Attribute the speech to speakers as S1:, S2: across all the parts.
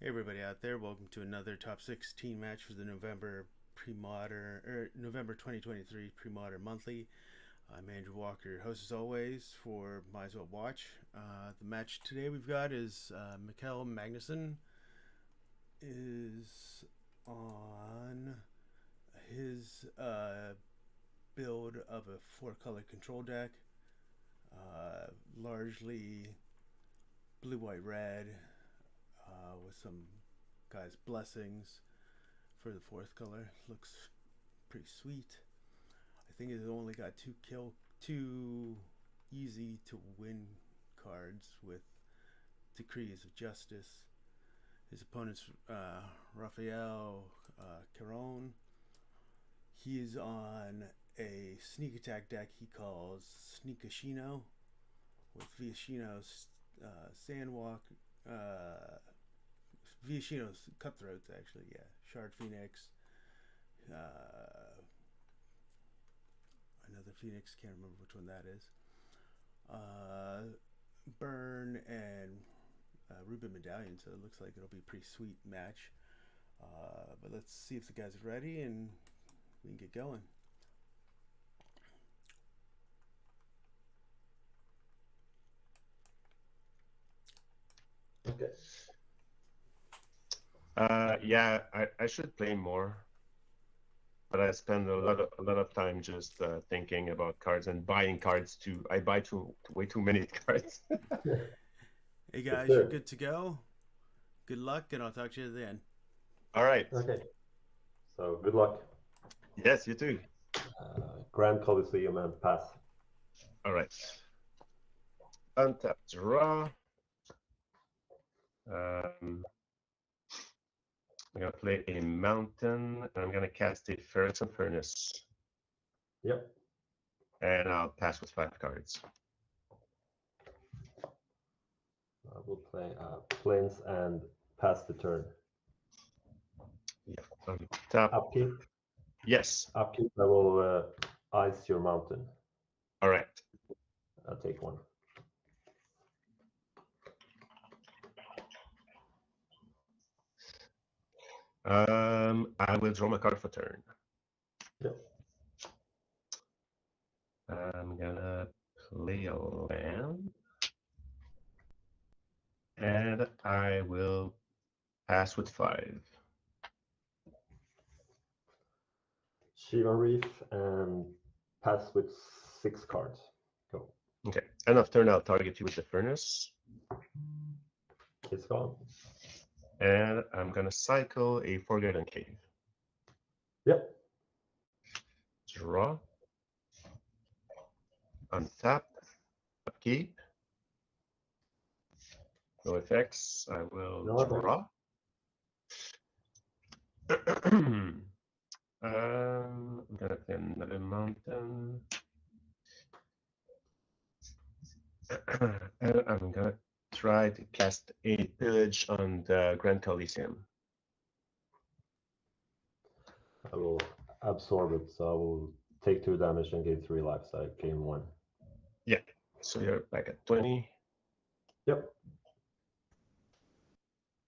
S1: Hey everybody out there, welcome to another top 16 match for the November 2023 Premodern Monthly. I'm Andrew Walker, host as always for Mise Watch. The match today we've got is Mikael Magnusson is on his build of a 4-color control deck, largely blue, white, red, with some guys' blessings for the 4th color. Looks pretty sweet. I think it's only got two easy to win cards with Decrees of Justice. His opponent's Raphael, Caron. He's on a sneak attack deck he calls Sneak-a-Shino, with Viashino's Sandwalk, Viashino's Cutthroats, actually, yeah. Shard Phoenix, another Phoenix, can't remember which one that is. Burn and Ruben Medallion, so it looks like it'll be a pretty sweet match. But let's see if the guys are ready and we can get going.
S2: Okay.
S3: Yeah, I should play more, but I spend a lot of time just thinking about cards and buying cards too. I buy way too many cards.
S1: Hey guys, you're good to go. Good luck, and I'll talk to you at the end.
S3: All right.
S2: Okay. So good luck.
S3: Yes, you too.
S2: Grand Coliseum and pass.
S3: All right. Untap, draw. I'm gonna play a mountain, and I'm gonna cast a Ferrets and Furnace.
S2: Yep.
S3: And I'll pass with 5 cards.
S2: I will play Plains and pass the turn.
S3: Yeah. Untap.
S2: Upkeep.
S3: Yes.
S2: Upkeep. I will ice your mountain.
S3: All right.
S2: I'll take one.
S3: I will draw my card for turn.
S2: Yep.
S3: I'm gonna play a land, and I will pass with 5.
S2: Shivan Reef and pass with 6 cards. Go.
S3: Okay. End of turn, I'll target you with the Furnace.
S2: It's gone.
S3: And I'm gonna cycle a Forgotten Cave.
S2: Yep.
S3: Draw. Untap. Upkeep. No effects. I will draw. I'm gonna play another mountain. And I'm gonna try to cast a pillage on the Grand Coliseum.
S2: I will absorb it, so I will take 2 damage and gain 3 life, so I gain 1.
S3: Yeah, so you're back at 20.
S2: Yep.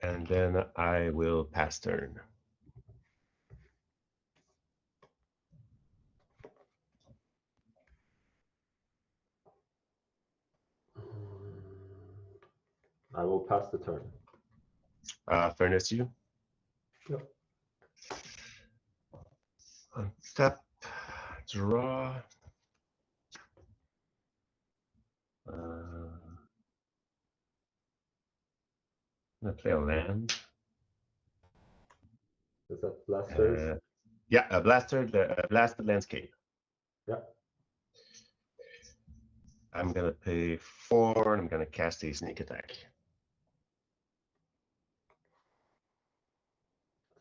S3: And then I will pass turn.
S2: I will pass the turn.
S3: Furnace you.
S2: Yep.
S3: Untap, draw. I'm gonna play a land.
S2: Is that blasters?
S3: Yeah, a blaster, blasted landscape.
S2: Yeah.
S3: I'm gonna pay 4, and I'm gonna cast a sneak attack.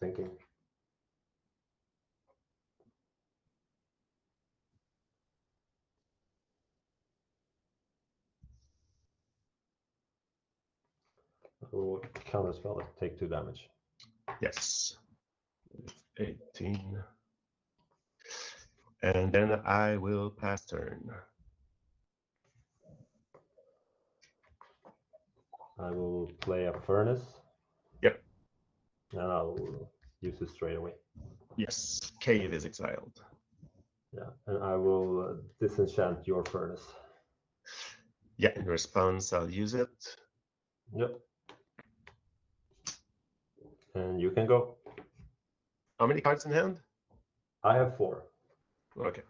S2: Thinking. I will counterspell it, take 2 damage.
S3: Yes. 18. And then I will pass turn.
S2: I will play a furnace.
S3: Yep.
S2: And I'll use it straight away.
S3: Yes, cave is exiled.
S2: Yeah, and I will disenchant your furnace.
S3: Yeah, in response, I'll use it.
S2: Yep. And you can go.
S3: How many cards in hand?
S2: I have 4.
S3: Okay.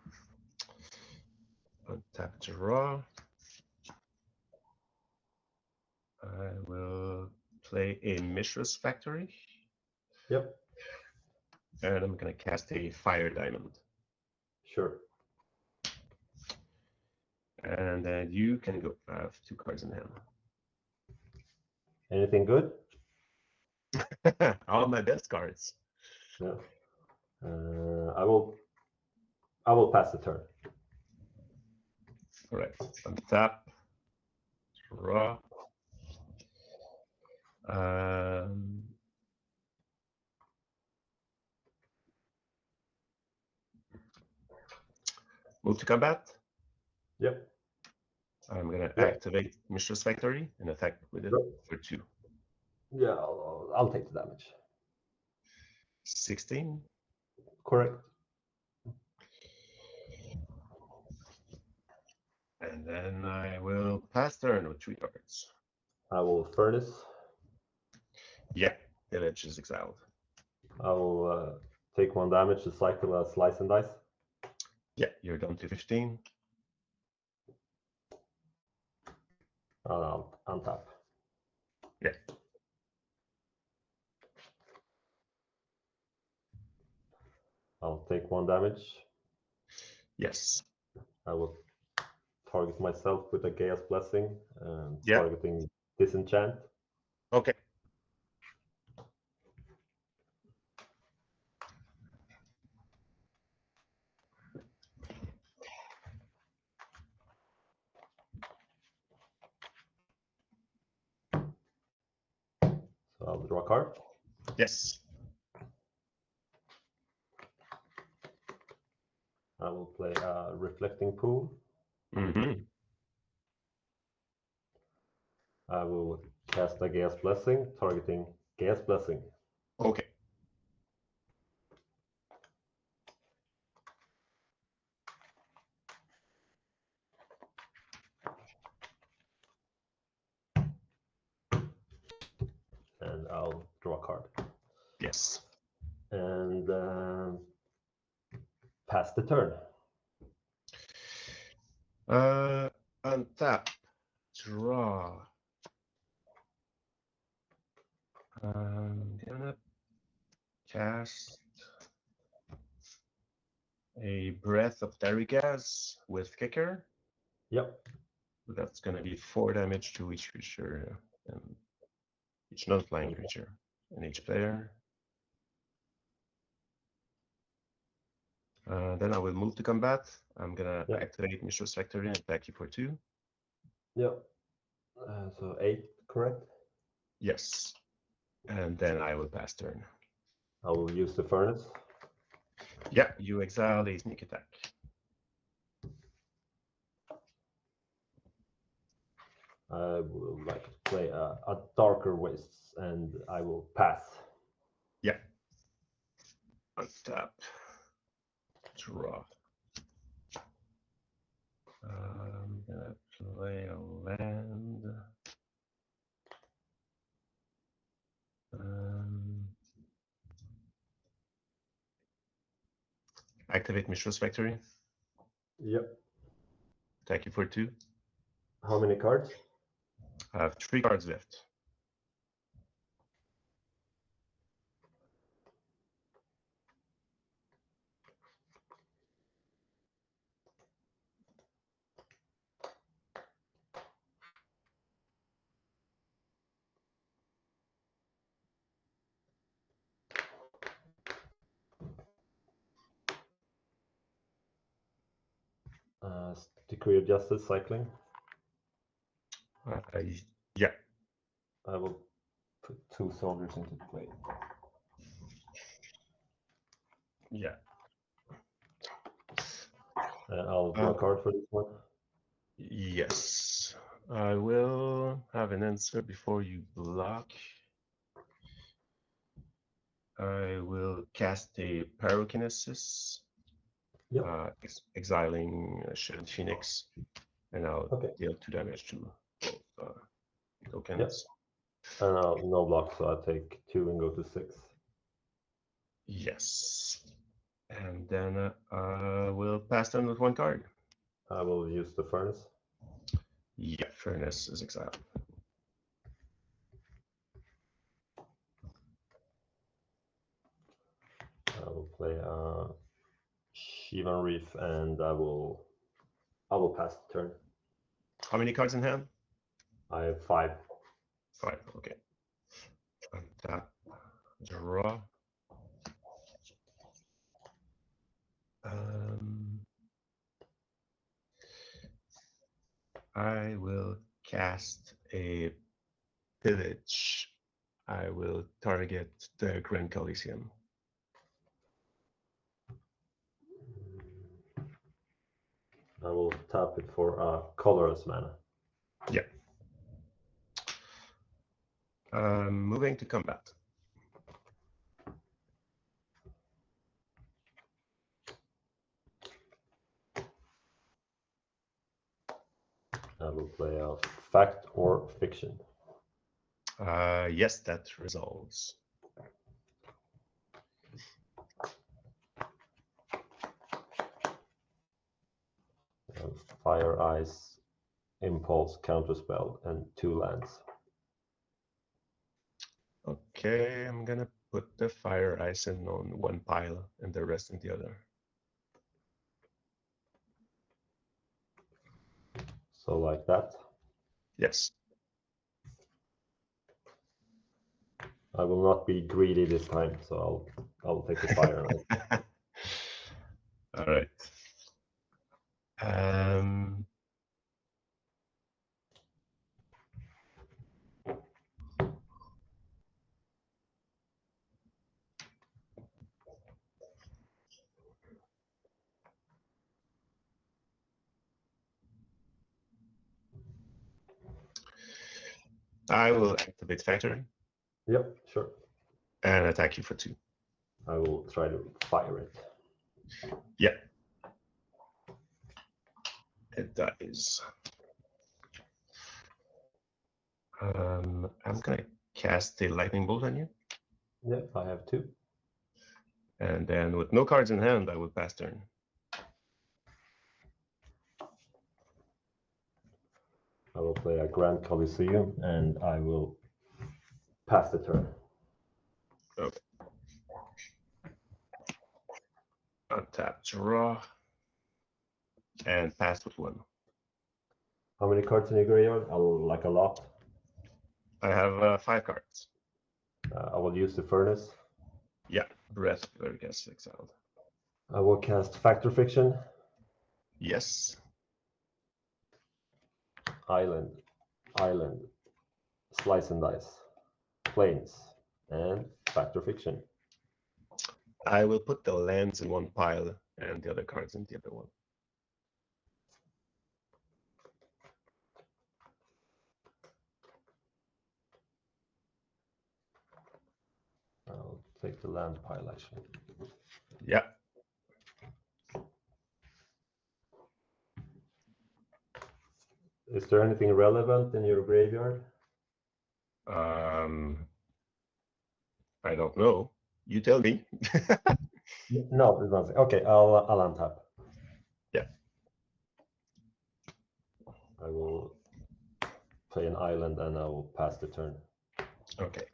S3: Untap, draw. I will play a Mishra's Factory.
S2: Yep.
S3: And I'm going to cast a Fire Diamond.
S2: Sure.
S3: And then you can go. I have 2 cards in hand.
S2: Anything good?
S3: All my best cards.
S2: Yeah. I will pass the turn.
S3: All right. Untap, draw. Move to combat.
S2: Yep.
S3: I'm going to
S2: Yeah.
S3: activate Mishra's Factory and attack with it
S2: Yep.
S3: for 2.
S2: Yeah, I'll take the damage.
S3: 16.
S2: Correct.
S3: And then I will pass turn with 3 cards.
S2: I will furnace.
S3: Yeah, village is exiled.
S2: I will take 1 damage to cycle a slice and dice.
S3: Yeah, you're down to 15.
S2: I'll untap.
S3: Yeah.
S2: I'll take 1 damage.
S3: Yes.
S2: I will target myself with a Gaia's Blessing and
S3: Yeah.
S2: targeting disenchant.
S3: Okay.
S2: So I'll draw a card.
S3: Yes.
S2: I will play a Reflecting Pool.
S3: Mm-hmm.
S2: I will cast a Gaia's Blessing, targeting Gaia's Blessing.
S3: Okay.
S2: And I'll draw a card.
S3: Yes.
S2: And pass the turn.
S3: Untap, draw. I'm gonna cast a Breath of Darigas with Kicker.
S2: Yep.
S3: That's gonna be 4 damage to each creature and each non-flying creature and each player. Then I will move to combat. I'm gonna activate Mishra's Factory and attack you for 2.
S2: Yep. So 8, correct?
S3: Yes. And then I will pass turn.
S2: I will use the furnace.
S3: Yeah, you exile a sneak attack.
S2: I will like to play a Darker Wastes, and I will pass.
S3: Yeah. Untap. Draw. I'm gonna play a land. Activate Mishra's Factory.
S2: Yep.
S3: Attack you for 2.
S2: How many cards?
S3: I have 3 cards left.
S2: Decree of Justice cycling.
S3: Yeah.
S2: I will put 2 soldiers into play.
S3: Yeah.
S2: I'll draw a card for this one.
S3: Yes. I will have an answer before you block. I will cast a pyrokinesis,
S2: Yep.
S3: exiling Phoenix, and I'll
S2: Okay.
S3: deal 2 damage to both tokens.
S2: Yep. And no block, so I take 2 and go to 6.
S3: Yes. And then we'll pass turn with 1 card.
S2: I will use the furnace.
S3: Yeah, Furnace is exiled.
S2: I will play Shivan Reef, and I will pass the turn.
S3: How many cards in hand?
S2: I have 5.
S3: 5, okay. Untap, draw. I will cast a pillage. I will target the Grand Coliseum.
S2: I will tap it for colorless mana.
S3: Yeah. Moving to combat.
S2: I will play a fact or fiction.
S3: Yes, that resolves.
S2: Fire, Ice, Impulse, Counterspell, and 2 lands.
S3: Okay, I'm gonna put the Fire Ice in on one pile and the rest in the other.
S2: So like that.
S3: Yes.
S2: I will not be greedy this time, so I'll take the fire.
S3: All right. I will activate Factory.
S2: Yep, sure.
S3: And attack you for 2.
S2: I will try to fire it.
S3: Yeah. It dies. I'm gonna cast a Lightning Bolt on you.
S2: Yep, I have 2.
S3: And then with no cards in hand, I will pass turn.
S2: I will play a Grand Coliseum, and I will pass the turn.
S3: Okay. Untap, draw, and pass with 1.
S2: How many cards in your graveyard? Like a lot.
S3: I have 5 cards.
S2: I will use the furnace.
S3: Yeah, Breath of Vergas exiled.
S2: I will cast Factor Fiction.
S3: Yes.
S2: Island, Slice and Dice, Plains, and Factor Fiction.
S3: I will put the lands in one pile and the other cards in the other one.
S2: I'll take the land pile, actually.
S3: Yeah.
S2: Is there anything relevant in your graveyard?
S3: I don't know. You tell me.
S2: No, there's nothing. Okay, I'll untap.
S3: Yeah.
S2: I will play an island and I will pass the turn.
S3: Okay.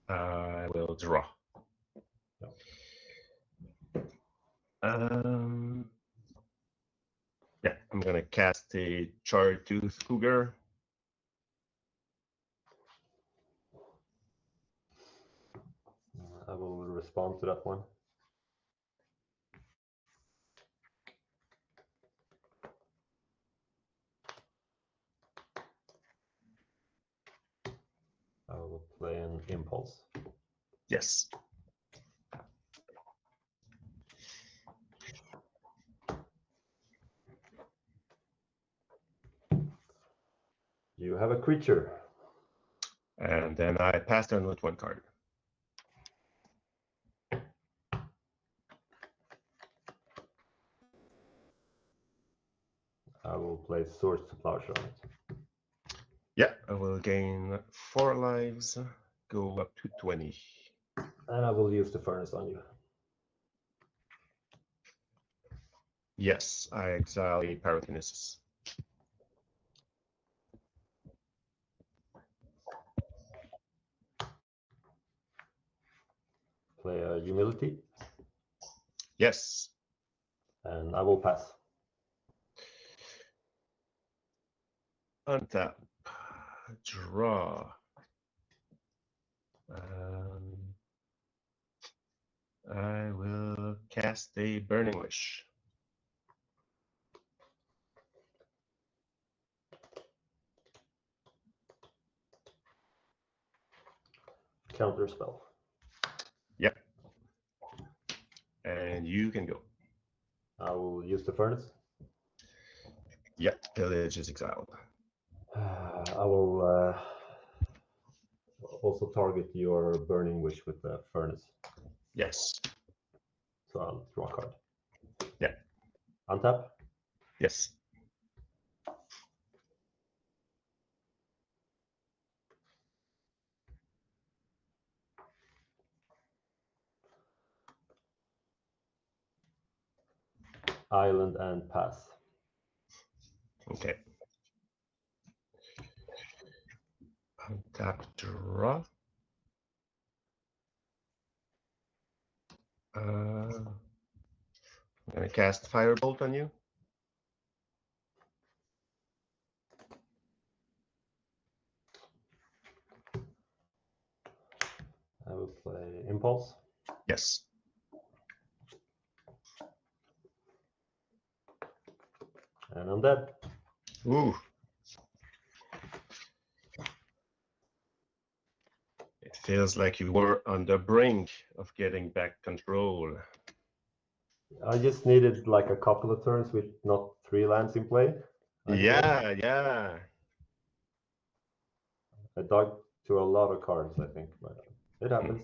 S3: I will draw. Yeah, I'm gonna cast a Chartooth Cougar.
S2: I will respond to that one. I will play an Impulse.
S3: Yes.
S2: You have a creature.
S3: And then I pass turn with 1 card.
S2: I will place Swords to Plowshare on it.
S3: Yeah, I will gain 4 lives, go up to 20.
S2: And I will use the Furnace on you.
S3: Yes, I exile a Pyrokinesis.
S2: Play a Humility.
S3: Yes.
S2: And I will pass.
S3: Untap. Draw. I will cast a Burning Wish.
S2: Counter spell.
S3: Yep. And you can go.
S2: I will use the Furnace.
S3: Yep, Village is exiled.
S2: I will also target your Burning Wish with the Furnace.
S3: Yes.
S2: So I'll draw a card.
S3: Yeah.
S2: Untap.
S3: Yes.
S2: Island and pass.
S3: Okay. Untap, draw. I'm gonna cast Firebolt on you.
S2: I will play Impulse.
S3: Yes.
S2: And I'm dead.
S3: Ooh. It feels like you were on the brink of getting back control.
S2: I just needed like a couple of turns with not 3 lands in play.
S3: Yeah.
S2: I dug to a lot of cards, I think, but it happens.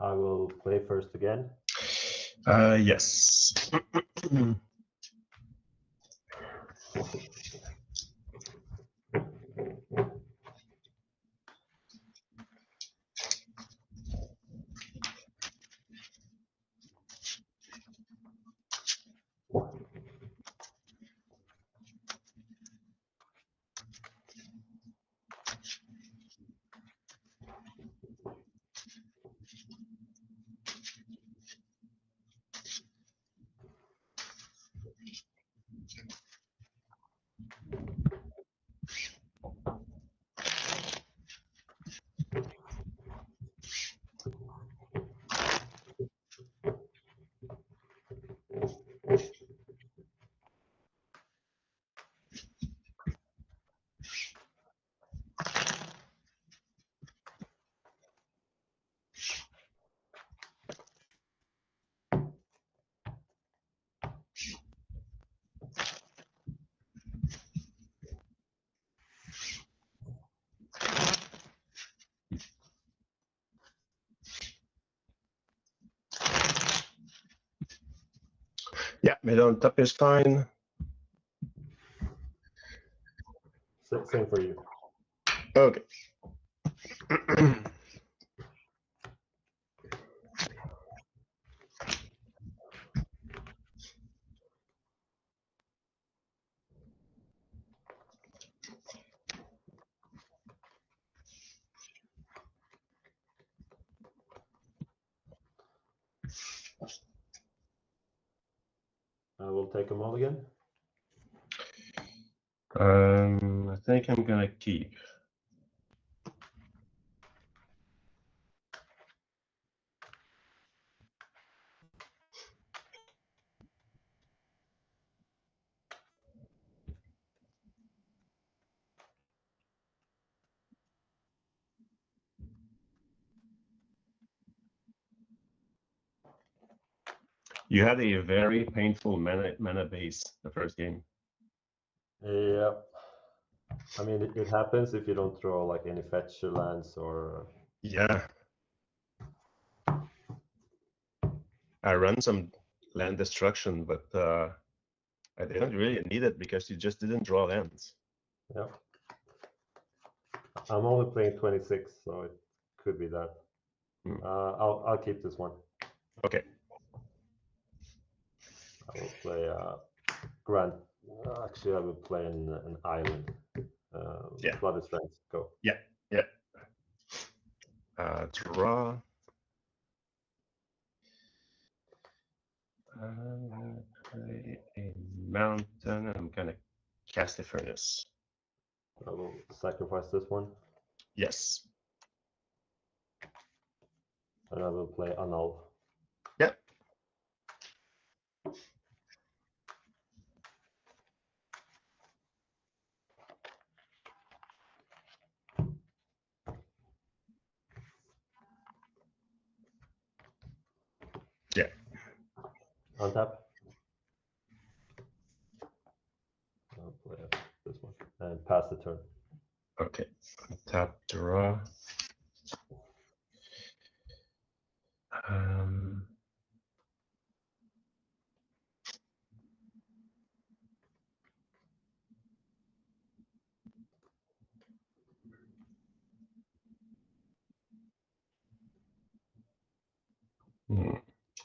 S2: I will play first again.
S3: Yes. mid on top is fine.
S2: Same for you.
S3: Okay.
S2: We'll take them all again.
S3: I think I'm gonna keep. You had a very painful mana base the first game.
S2: Yeah. I mean, it happens if you don't throw like any fetch lands or.
S3: Yeah. I run some land destruction, but I didn't really need it because you just didn't draw lands.
S2: Yeah. I'm only playing 26, so it could be that. I'll keep this one.
S3: Okay.
S2: I will play Grand. Actually, I will play an island.
S3: Yeah.
S2: Blooded Strength. Go.
S3: Yeah. Yeah. Draw. I'm gonna play a mountain. And I'm gonna cast a furnace.
S2: I will sacrifice this one.
S3: Yes.
S2: And I will play Annul.
S3: Yep. Yeah.
S2: Untap. I'll play this one and pass the turn.
S3: Okay. Tap, draw.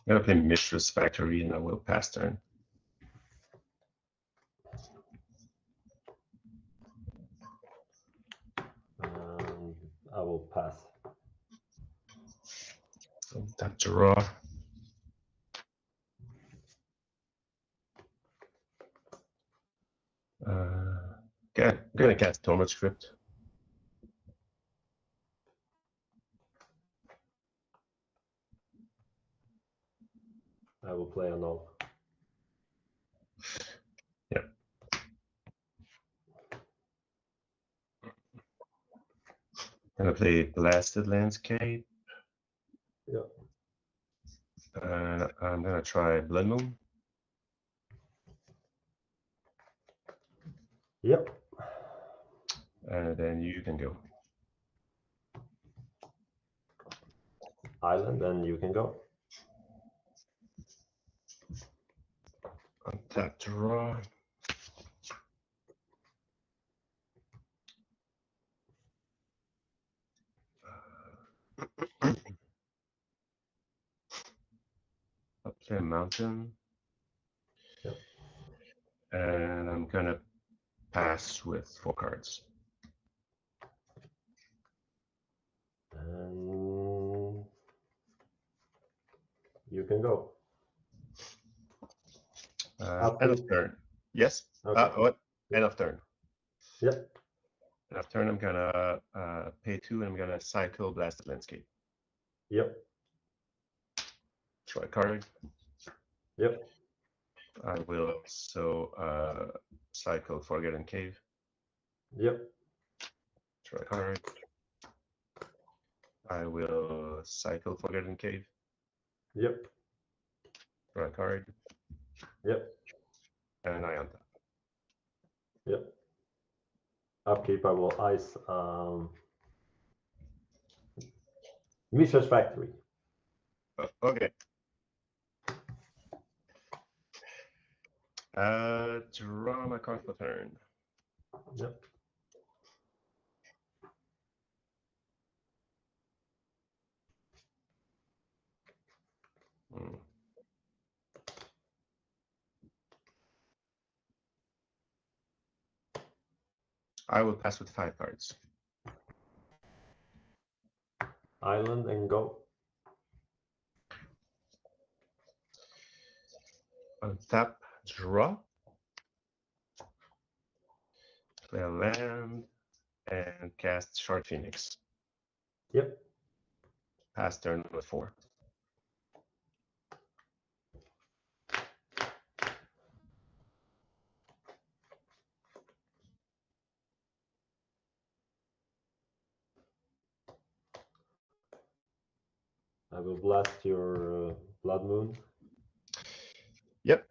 S3: I'm gonna play Mistress Factory and I will pass turn.
S2: I will pass.
S3: Tap, draw. Okay, I'm gonna cast Torment Script.
S2: I will play Annul.
S3: Yeah. Gonna play Blasted Landscape.
S2: Yeah.
S3: And I'm gonna try Blood Moon.
S2: Yep.
S3: And then you can go.
S2: Island, then you can go.
S3: Untap, draw. I'll play a mountain.
S2: Yep.
S3: And I'm gonna pass with 4 cards.
S2: And you can go.
S3: End of turn. Yes.
S2: Okay.
S3: What? End of turn.
S2: Yep.
S3: End of turn, I'm gonna pay 2 and I'm gonna cycle Blasted Landscape.
S2: Yep.
S3: Draw a card.
S2: Yep.
S3: I will also cycle Forgotten Cave.
S2: Yep.
S3: Draw a card. I will cycle Forgotten Cave.
S2: Yep.
S3: Draw a card.
S2: Yep.
S3: And I untap.
S2: Yep. Upkeep, I will ice Mise's Factory.
S3: Okay. Draw my card for turn.
S2: Yep.
S3: Hmm. I will pass with 5 cards.
S2: Island and go.
S3: Untap, draw. Play a land and cast Shard Phoenix.
S2: Yep.
S3: Pass turn with 4.
S2: I will blast your Blood Moon.
S3: Yep.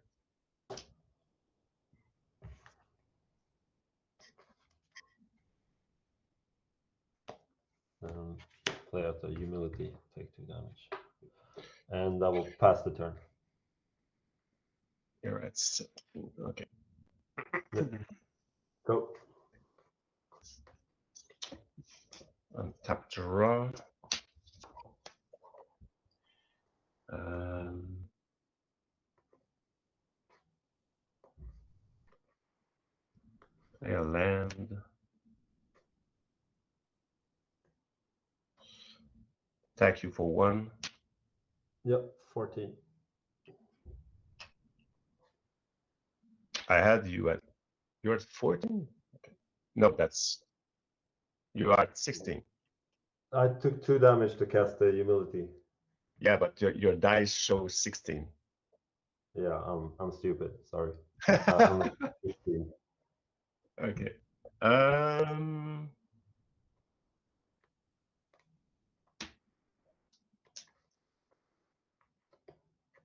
S2: Play out the humility, take 2 damage. And I will pass the turn.
S3: You're at 17. Okay.
S2: Yep. Go.
S3: Untap, draw. Play a land. Attack you for 1.
S2: Yep, 14.
S3: I had you at. You're at 14? Okay. No, that's. You are at 16.
S2: I took 2 damage to cast the humility.
S3: Yeah, but your dice shows 16.
S2: Yeah, I'm stupid. Sorry. I'm 15.
S3: Okay. I'm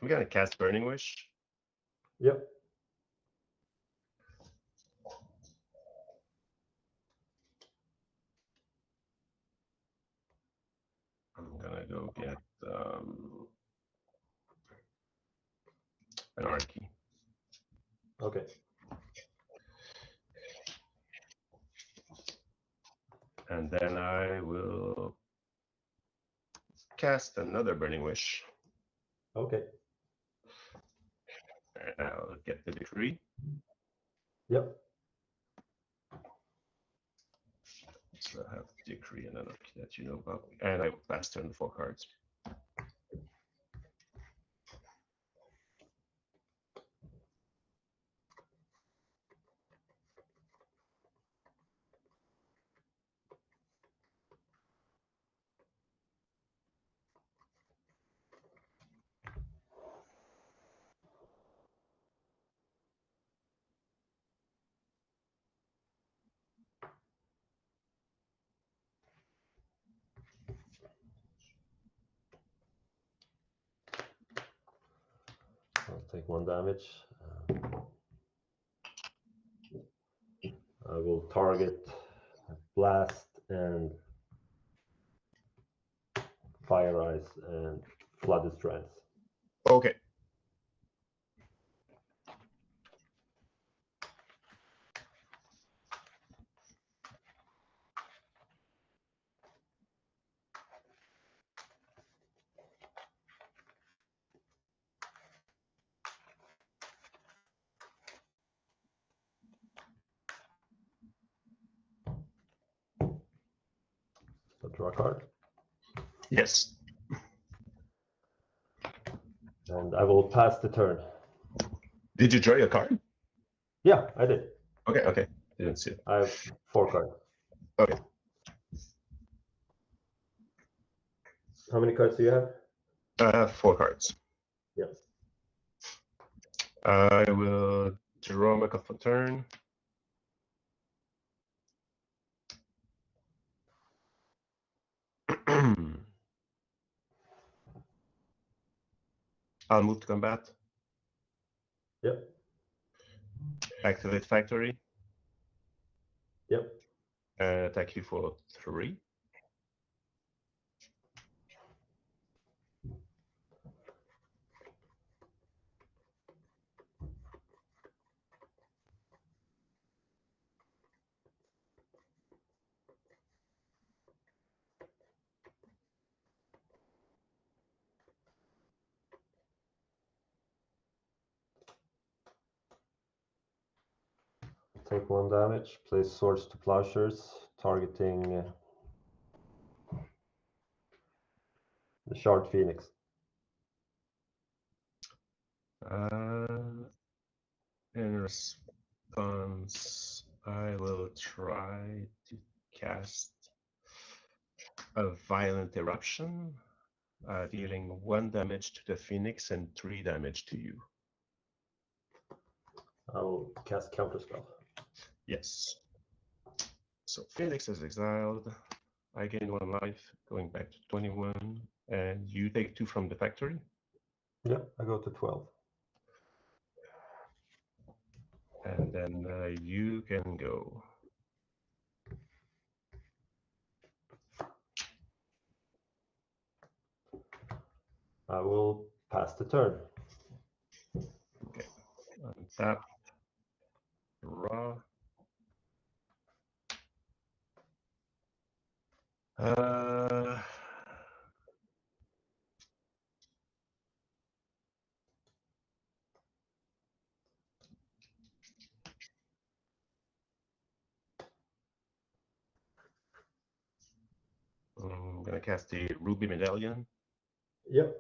S3: gonna cast Burning Wish.
S2: Yep.
S3: I'm gonna go get Anarchy.
S2: Okay.
S3: And then I will cast another Burning Wish.
S2: Okay.
S3: And I'll get the decree.
S2: Yep.
S3: So I have decree and Anarchy that you know about. And I will pass turn 4 cards.
S2: I'll take 1 damage. I will target Blast and Fire Eyes and Flooded Strands.
S3: Okay.
S2: So draw a card.
S3: Yes.
S2: And I will pass the turn.
S3: Did you draw your card?
S2: Yeah, I did.
S3: Okay, okay. Didn't see it.
S2: I have 4 cards.
S3: Okay.
S2: How many cards do you have?
S3: I have 4 cards.
S2: Yes.
S3: I will draw my card for turn. I'll move to combat.
S2: Yep.
S3: Activate factory.
S2: Yep.
S3: And attack you for 3.
S2: take 1 damage. Place swords to plowshares, targeting the shard phoenix.
S3: In response, I will try to cast a violent eruption, dealing 1 damage to the phoenix and 3 damage to you.
S2: I will cast counterspell.
S3: Yes. So Phoenix is exiled. I gain 1 life, going back to 21, and you take 2 from the factory.
S2: Yeah, I go to 12.
S3: And then you can go.
S2: I will pass the turn.
S3: Okay. Untap. Draw. I'm gonna cast the Ruby Medallion.
S2: Yep.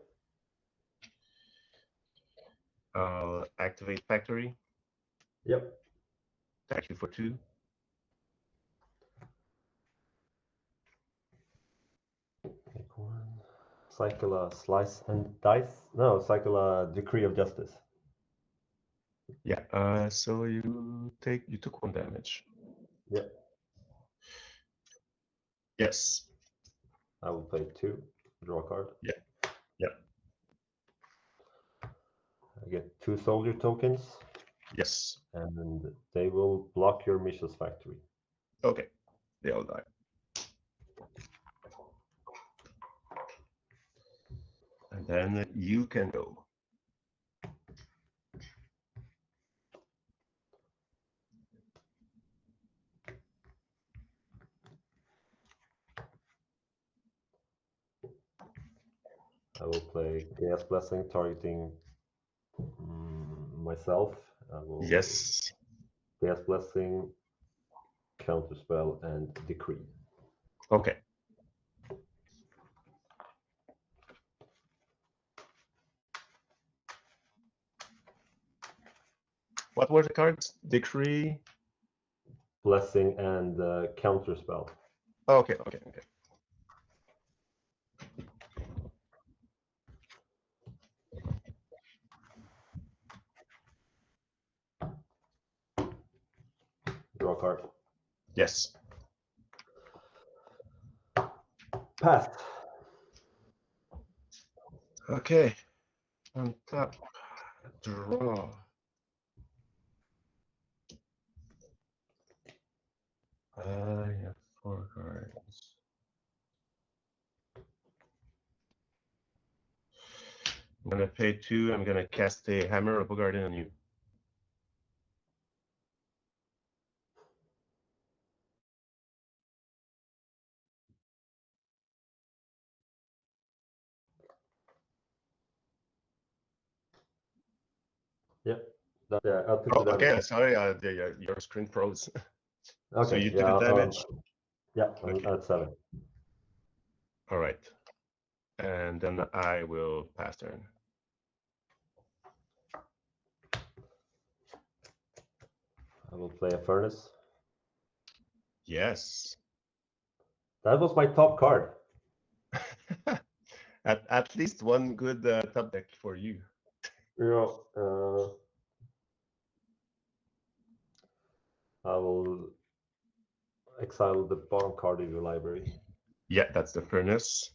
S3: I'll activate Factory.
S2: Yep.
S3: Attack you for 2.
S2: Take 1. Cycle a slice and dice. No, cycle a decree of justice.
S3: Yeah. So you took 1 damage.
S2: Yep.
S3: Yes.
S2: I will play 2. Draw a card.
S3: Yeah. Yeah.
S2: I get 2 soldier tokens.
S3: Yes.
S2: And they will block your Mise's factory.
S3: Okay. They all die. And then you can go.
S2: I will play Chaos Blessing, targeting myself. I will
S3: Yes.
S2: Chaos Blessing, Counterspell, and Decree.
S3: Okay. What were the cards? Decree.
S2: Blessing and Counterspell.
S3: Okay.
S2: Draw a card.
S3: Yes.
S2: Pass.
S3: Okay. Untap. Draw. I have 4 cards. I'm gonna pay 2. I'm gonna cast a Hammer of Guardian on you.
S2: Yep. Yeah, I took the damage.
S3: Okay. Sorry. Your screen froze.
S2: Okay.
S3: So you
S2: yeah,
S3: took the damage.
S2: Yeah,
S3: Okay.
S2: I'm at 7.
S3: All right. And then I will pass turn.
S2: I will play a Furnace.
S3: Yes.
S2: That was my top card.
S3: at least 1 good top deck for you.
S2: Yeah. I will exile the bottom card of your library.
S3: Yeah, that's the Furnace.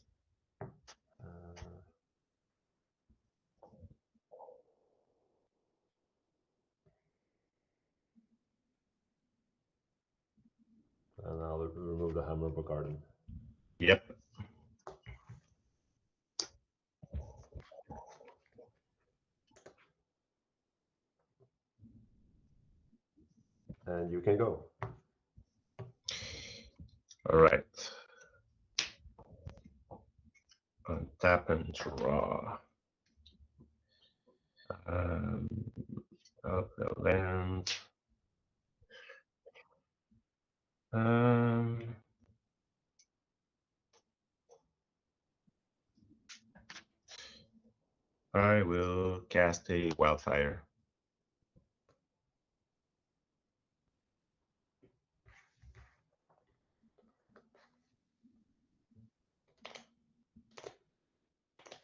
S2: And I'll remove the Hammer of a Garden.
S3: Yep.
S2: And you can go.
S3: All right. Untap and draw. Of the land. I will cast a wildfire.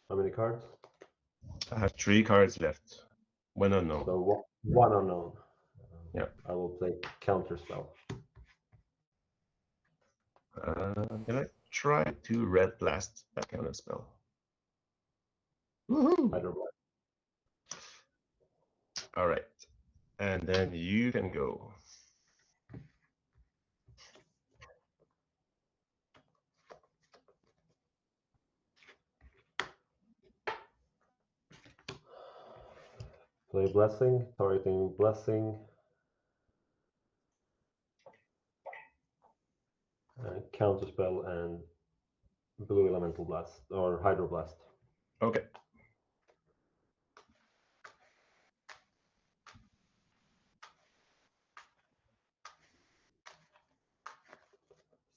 S2: How many cards?
S3: I have 3 cards left. One unknown.
S2: So one unknown.
S3: Yeah.
S2: I will play counterspell.
S3: I'm gonna try to red blast that kind of spell. Woohoo!
S2: I don't know.
S3: All right, and then you can go.
S2: Play blessing, targeting blessing. Counterspell and blue elemental blast or hydroblast.
S3: Okay.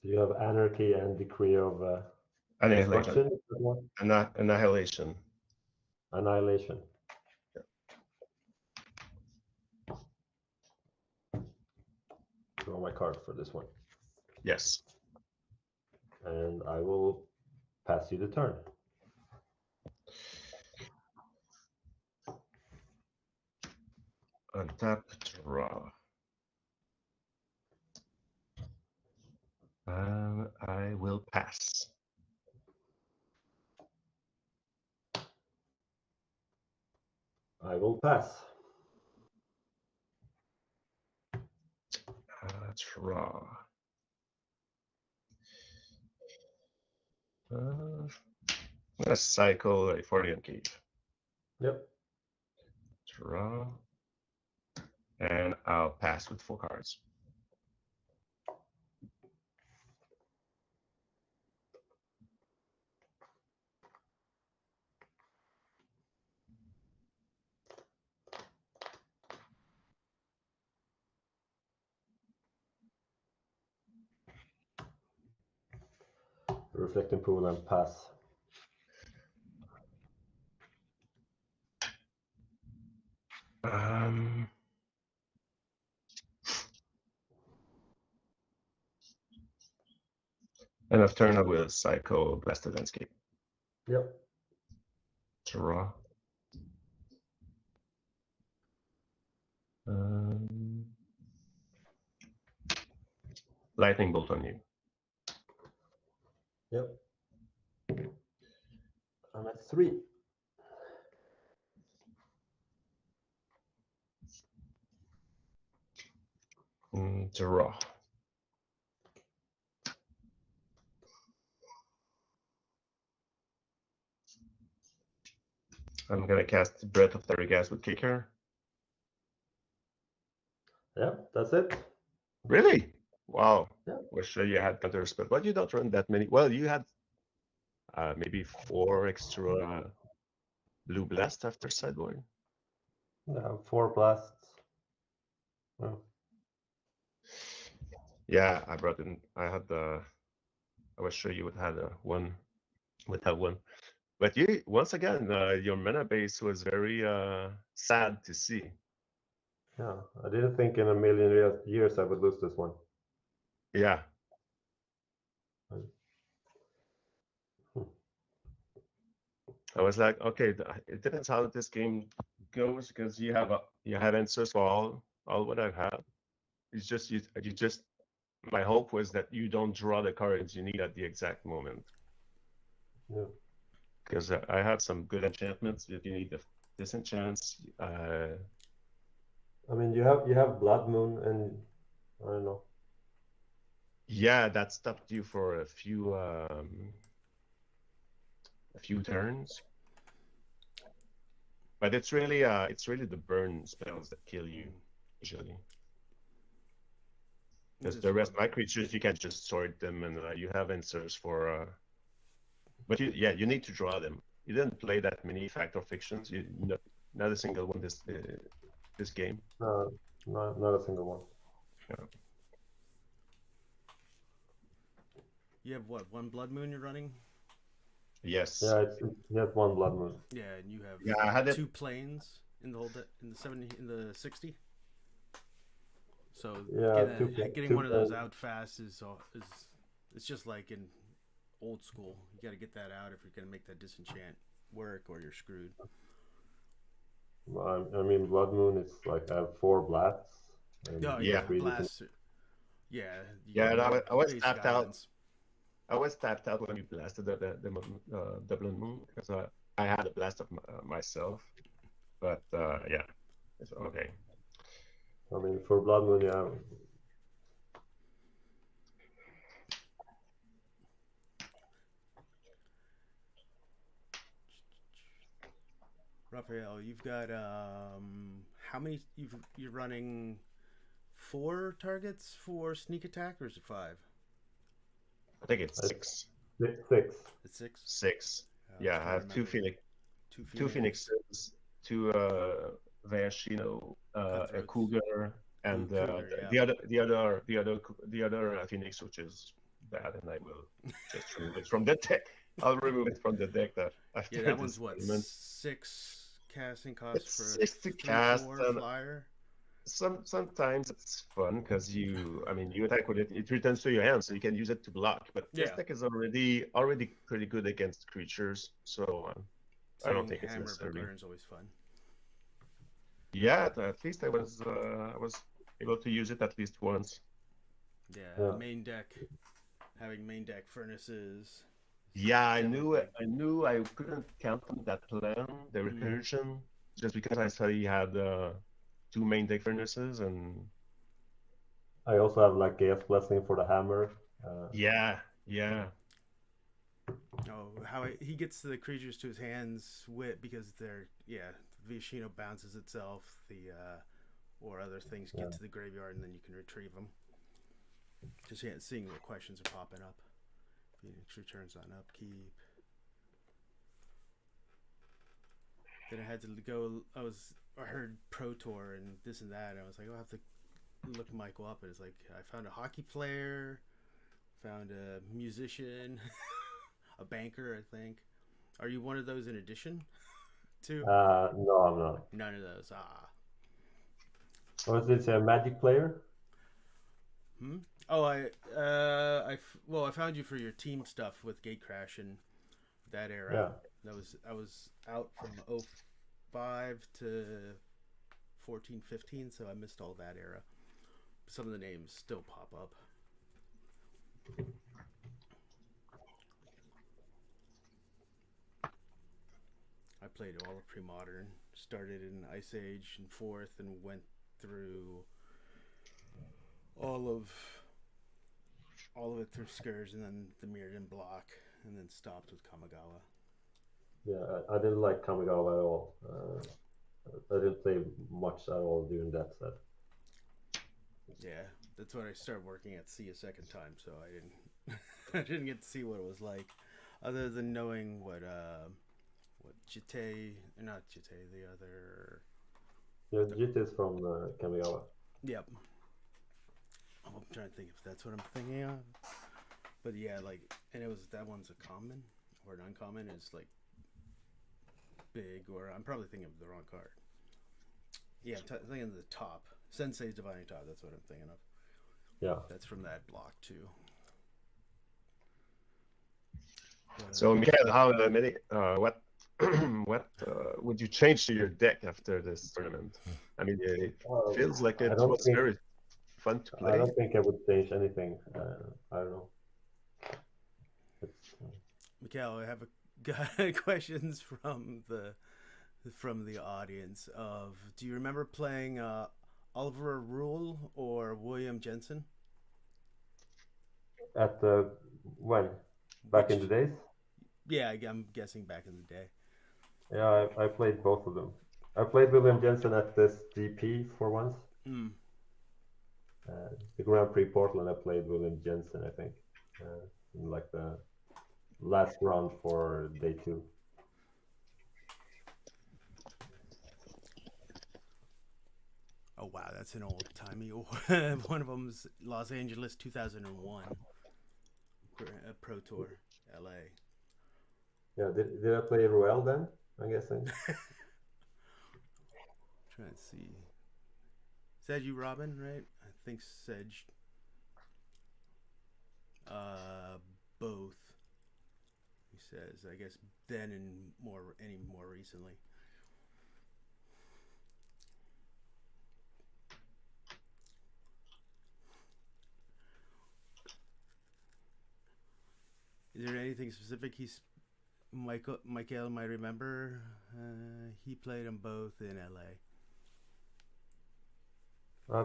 S2: So you have anarchy and decree of
S3: Annihilation.
S2: destruction.
S3: Annihilation.
S2: Annihilation. Draw my card for this one.
S3: Yes.
S2: And I will pass you the turn.
S3: Untap, draw. I will pass.
S2: I will pass.
S3: Draw. I'm gonna cycle a Fortean Cave.
S2: Yep.
S3: Draw. And I'll pass with 4 cards.
S2: Reflecting pool and pass.
S3: End of turn, I will cycle Blasted Landscape.
S2: Yep.
S3: Draw. Lightning bolt on you.
S2: Yep. I'm at 3.
S3: Draw. I'm gonna cast Breath of Therigas with Kicker.
S2: Yeah, that's it.
S3: Really? Wow.
S2: Yeah.
S3: Wish you had counters, but you don't run that many. Well, you had maybe 4 extra blue blast after sideboard.
S2: Yeah, 4 blasts. Oh.
S3: Yeah, I brought in. I had the. I was sure you would have one. Would have one, but you once again your mana base was very sad to see.
S2: Yeah, I didn't think in a million years I would lose this one.
S3: Yeah. I was like, okay, it depends how this game goes because you have answers for all what I have. It's just you just my hope was that you don't draw the cards you need at the exact moment.
S2: Yeah.
S3: Because I have some good enchantments if you need the disenchants.
S2: I mean, you have Blood Moon, and I don't know.
S3: Yeah, that stopped you for a few turns. But it's really the burn spells that kill you usually. Because the rest, my creatures, you can just sort them, and you have answers for. But you need to draw them. You didn't play that many Fact or Fictions. Not a single one this game.
S2: Not a single one.
S3: Yeah.
S1: You have what, one blood moon you're running?
S3: Yes.
S2: Yeah, he has one blood moon.
S1: Yeah, and you have
S3: Yeah, I had it.
S1: 2 planes in the whole in the 70 in the 60. So
S2: Yeah,
S1: getting one of those out fast is it's just like in old school. You got to get that out if you're gonna make that disenchant work, or you're screwed.
S2: I mean, blood moon is like I have 4 blasts. And
S1: Oh
S3: Yeah.
S1: yeah,
S2: 3
S1: blast. Yeah, you
S3: Yeah,
S1: got
S3: and I was
S1: basic
S3: tapped out.
S1: islands.
S3: I was tapped out when you blasted the blood moon because I had a blast of myself. But yeah, it's okay.
S2: I mean, for blood moon, yeah.
S1: Raphael, you've got how many? You're running 4 targets for sneak attack, or is it 5?
S3: I think it's
S2: It's
S3: 6.
S2: 6.
S1: It's 6.
S3: 6.
S1: I was
S3: Yeah, I
S1: trying to
S3: have 2
S1: remember.
S3: Phoenix,
S1: Two
S3: 2 Phoenixes, 2 Shino, a
S1: Cutthroats.
S3: Cougar, and
S1: Cougar, yeah.
S3: the other Phoenix, which is bad, and I will just remove it from the deck. I'll remove it from the deck that after
S1: Yeah, that
S3: this
S1: one's what,
S3: tournament.
S1: 6 casting cost
S3: It's
S1: for
S3: 6 to
S1: a
S3: cast,
S1: 3/4
S3: and
S1: flyer.
S3: sometimes it's fun because you attack with it, it returns to your hand, so you can use it to block. But this
S1: Yeah.
S3: deck is already pretty good against creatures, so I don't
S1: Seeing
S3: think it's
S1: hammer
S3: necessary.
S1: burn is always fun.
S3: Yeah, at least I was able to use it at least once.
S1: Yeah,
S2: Yeah.
S1: main deck, having main deck furnaces.
S3: Yeah, I
S1: Definitely.
S3: knew I couldn't count on that plan, the recursion, just because I saw he had 2 main deck furnaces, and
S2: I also have like Chaos Blessing for the hammer.
S3: yeah.
S1: Oh, how he gets the creatures to his hands with, because they're, yeah, Mise bounces itself, or other things get to the graveyard, and then you can retrieve them. Just seeing what questions are popping up. Phoenix returns on upkeep. Then I had to go. I heard Pro Tour and this and that, and I was like, I'll have to look Michael up. And it's like, I found a hockey player, found a musician, a banker, I think. Are you one of those in addition to?
S2: No, I'm not.
S1: None of those. Ah.
S2: Was this a magic player?
S1: Oh, I found you for your team stuff with Gatecrash and that era.
S2: Yeah.
S1: I was out from 05 to 14, 15, so I missed all that era. Some of the names still pop up. I played all of Premodern. Started in Ice Age in 4th and went through all of it through Scourge, and then the Mirrodin block, and then stopped with Kamigawa.
S2: Yeah, I didn't like Kamigawa at all. I didn't play much at all during that set.
S1: Yeah, that's when I started working at sea a second time, so I didn't get to see what it was like, other than knowing what Jite, not Jite, the other.
S2: Yeah, Jit is from Kamigawa.
S1: Yep. I'm trying to think if that's what I'm thinking of. But yeah, like, and it was, that one's a common or an uncommon. It's like big, or I'm probably thinking of the wrong card. Yeah, I'm thinking of the top. Sensei's Divining Top, that's what I'm thinking of.
S2: Yeah.
S1: That's from that block too.
S3: So Mikael, how many what what would you change to your deck after this tournament? I mean, it feels like it was very fun to play.
S2: I don't think I would change anything. I don't know.
S1: Mikael, I have questions from the audience. Of, do you remember playing Oliver Rule or William Jensen?
S2: At when? Back in the days?
S1: Yeah, I'm guessing back in the day.
S2: Yeah, I played both of them. I played William Jensen at this GP for once. The Grand Prix Portland, I played William Jensen, I think, in like the last round for day 2.
S1: Oh wow, that's an old timey. One of them's Los Angeles 2001. Pro Tour, LA.
S2: Yeah, did I play Ruel then? I'm guessing.
S1: Trying to see. Is that you, Robin? Right? I think Sedge. Both. He says. I guess then and more recently. Is there anything specific Mikael might remember? He played them both in LA.
S2: I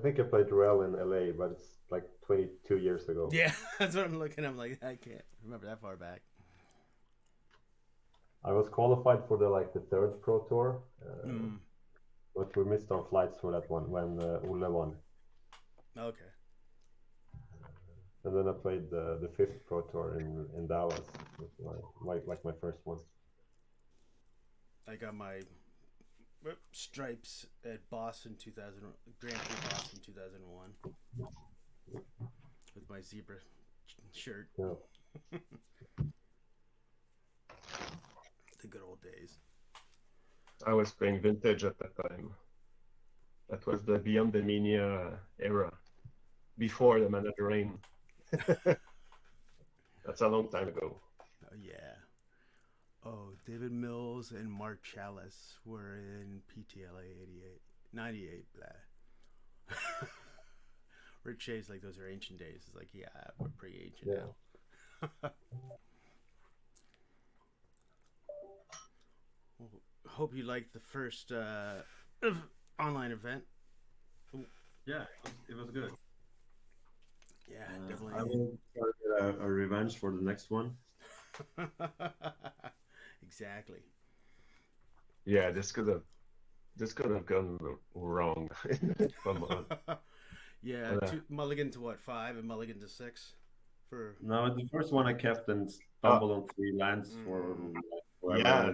S2: think I played Ruel in LA, but it's like 22 years ago.
S1: Yeah, that's what I'm looking. I'm like, I can't remember that far back.
S2: I was qualified for the third Pro Tour, but we missed our flights for that one when Ole won.
S1: Okay.
S2: And then I played the fifth Pro Tour in Dallas, my first one.
S1: I got my stripes at Boston 2000 Grand Prix Boston 2001 with my zebra shirt.
S2: Yeah.
S1: The good old days.
S3: I was playing vintage at that time. That was the Beyond the Minia era, before the Man of the Rain. That's a long time ago.
S1: Oh, yeah. Oh, David Mills and Mark Chalice were in PTLA 98, blah. Rick Shay's like, those are ancient days. It's like, yeah, we're pretty ancient now. Well, hope you liked the first online event.
S4: Yeah, it was good.
S1: Yeah, definitely.
S4: I will try to get a revenge for the next one.
S1: Exactly.
S3: Yeah, this could have gone wrong. Come on.
S1: Yeah, mulligan to what, 5 and mulligan to 6 for.
S4: No, the first one I kept and stumbled on 3 lands for forever.
S3: Yeah,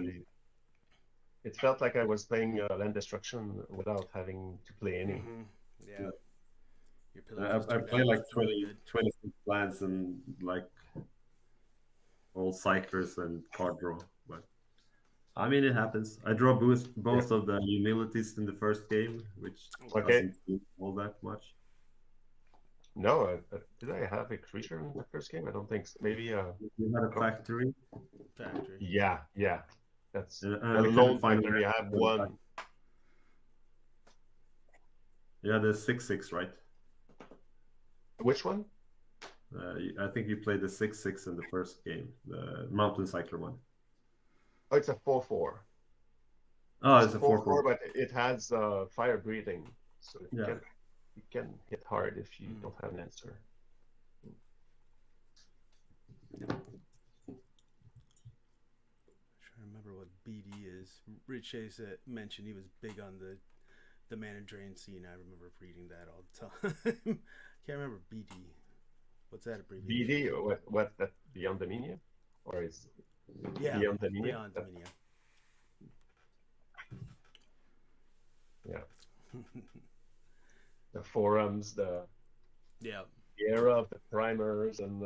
S3: it felt like I was playing land destruction without having to play any.
S1: Yeah.
S4: I played like 26 lands and like all cyclers and card draw, but I mean it happens. I draw both of the humilities in the first game, which doesn't do all that much.
S3: No, did I have a creature in the first game? I don't think so. Maybe
S4: you had a factory.
S3: Yeah. That's a
S4: lone
S3: factory. I have one.
S4: Yeah, the 6/6, right?
S3: Which one?
S4: I think you played the 6/6 in the first game, the Mountain Cycler one.
S3: Oh, it's a 4/4.
S4: Oh, it's a 4/4,
S3: but it has fire breathing, so you can hit hard if you don't have an answer.
S1: I'm trying to remember what BD is. Rich Chase mentioned he was big on the mana drain scene. I remember reading that all the time. Can't remember BD. What's that abbreviation?
S3: BD or what? That Beyond the Minia, or is Beyond the Minia?
S1: Beyond the Minia.
S3: Yeah. The forums, the era of the primers, and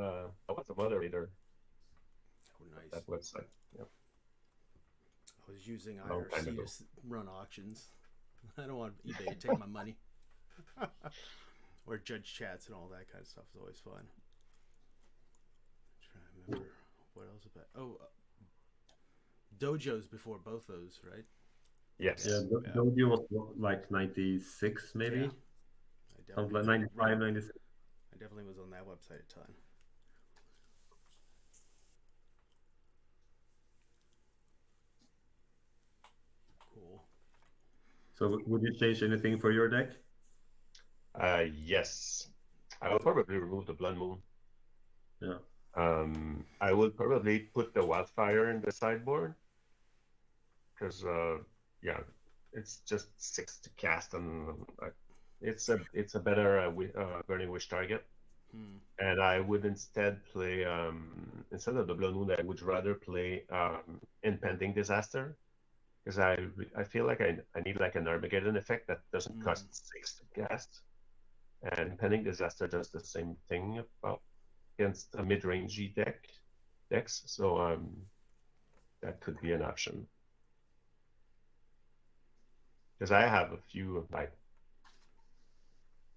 S3: what's the moderator?
S1: Oh, nice.
S3: That website. Yeah.
S1: I was using IRC to run auctions. I don't want eBay to take my money. Or judge chats and all that kind of stuff is always fun. I'm trying to remember what else about. Dojos before both those, right?
S3: Yes.
S4: Yeah, Dojo was like 96 maybe.
S1: Yeah.
S4: Something like 95, 96.
S1: I definitely was on that website a ton. Cool.
S4: So would you change anything for your deck?
S3: Yes. I will probably remove the Blood Moon.
S4: Yeah.
S3: I would probably put the Wildfire in the sideboard. Because it's just 6 to cast, and it's a better Burning Wish target. And I would instead play instead of the Blood Moon, I would rather play Impending Disaster, because I feel like I need like an Armageddon effect that doesn't cost 6 to cast, and Impending Disaster does the same thing about against a mid-range decks, so that could be an option. Because I have a few like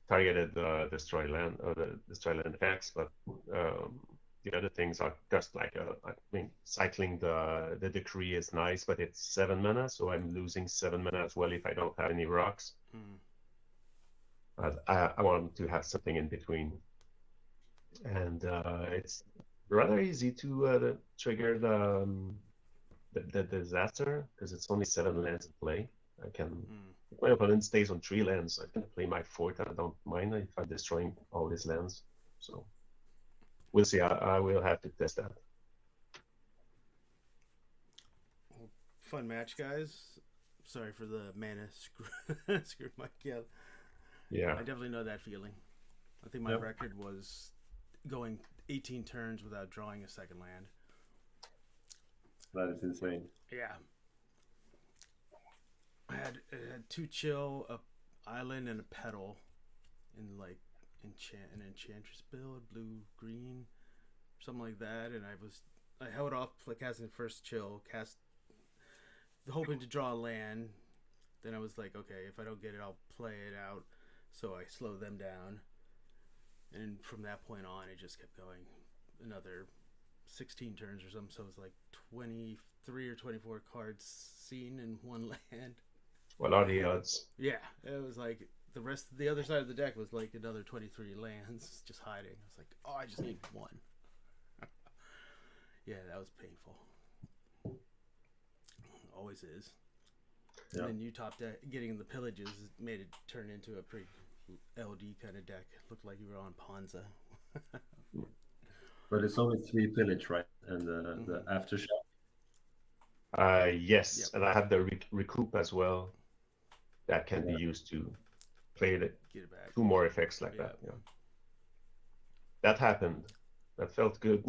S3: targeted destroy land or the destroy land effects, but the other things are just like I mean, cycling the decree is nice, but it's 7 mana, so I'm losing 7 mana as well if I don't have any rocks. But I want to have something in between, and it's rather easy to trigger the disaster because it's only 7 lands in play. I can. If my opponent stays on 3 lands, I can play my 4th. I don't mind if I'm destroying all these lands. So we'll see. I will have to test that.
S1: Fun match, guys. Sorry for the mana screw Mikael.
S3: Yeah.
S1: I definitely know that feeling. I think my record was going 18 turns without drawing a second land.
S4: That is insane.
S1: Yeah. I had 2 chill, a island, and a petal, in like an enchantress build, blue green, something like that. And I held off like casting first chill, hoping to draw a land. Then I was like, okay, if I don't get it, I'll play it out. So I slowed them down, and from that point on, it just kept going. Another 16 turns or something. So it was like 23 or 24 cards seen in one land.
S3: What are the odds?
S1: Yeah, it was like the other side of the deck was like another 23 lands just hiding. I was like, oh, I just need one. Yeah, that was painful. Always is. Yeah. And then you top deck getting the pillages made it turn into a pretty LD kind of deck. It looked like you were on Ponza.
S4: But it's only 3 pillage, right? And the aftershock.
S3: Yes, and I have the recoup as well. That can be used to play get it back. 2 more effects like that. Yeah. That happened. That felt good.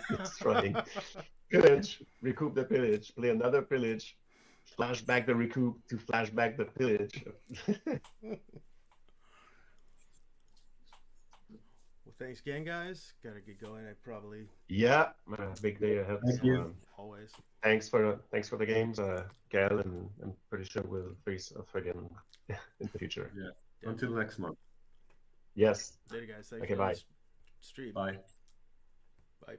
S3: Destroying pillage, recoup the pillage, play another pillage, flash back the recoup to flash back the pillage.
S1: Well, thanks again, guys. Gotta get going. I probably
S3: big day ahead.
S4: Thank you.
S1: Always.
S3: Thanks for the games, Gael, and I'm pretty sure we'll face off again in the future.
S4: Yeah. Until next month.
S3: Yes.
S1: Later, guys. Thanks
S3: okay,
S1: for
S3: bye.
S1: the stream.
S4: Bye.
S1: Bye.